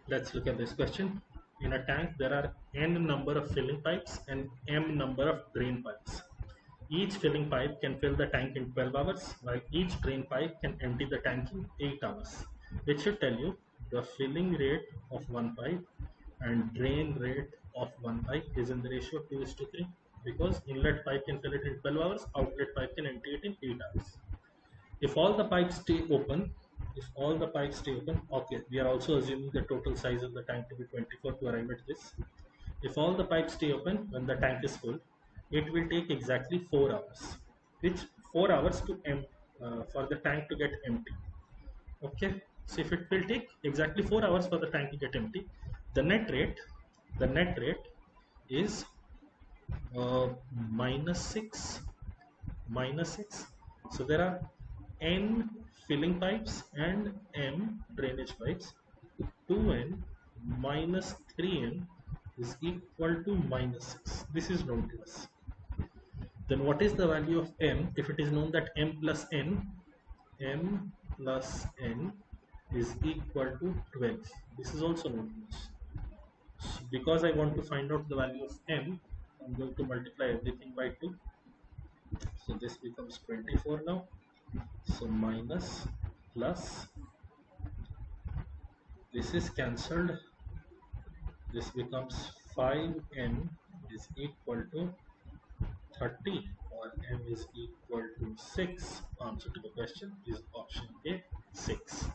Let's look at this question. In a tank, there are n number of filling pipes and m number of drain pipes. Each filling pipe can fill the tank in 12 hours, while each drain pipe can empty the tank in 8 hours. It should tell you the filling rate of one pipe and drain rate of one pipe is in the ratio 2:3, because inlet pipe can fill it in 12 hours, outlet pipe can empty it in 8 hours. If all the pipes stay open, okay, we are also assuming the total size of the tank to be 24 to arrive at this. If all the pipes stay open when the tank is full, it will take exactly 4 hours, which 4 hours to for the tank to get empty. Okay, so if it will take exactly 4 hours for the tank to get empty, the net rate is minus 6. So there are n filling pipes and m drainage pipes. 2n minus 3n is equal to minus 6. This is known to us. Then what is the value of m if it is known that m plus n is equal to 12? This is also known to us. So because I want to find out the value of m, I'm going to multiply everything by 2. So this becomes 24 now. So minus plus, this is cancelled, this becomes 5m is equal to 30, or m is equal to 6. Answer to the question is option A, 6.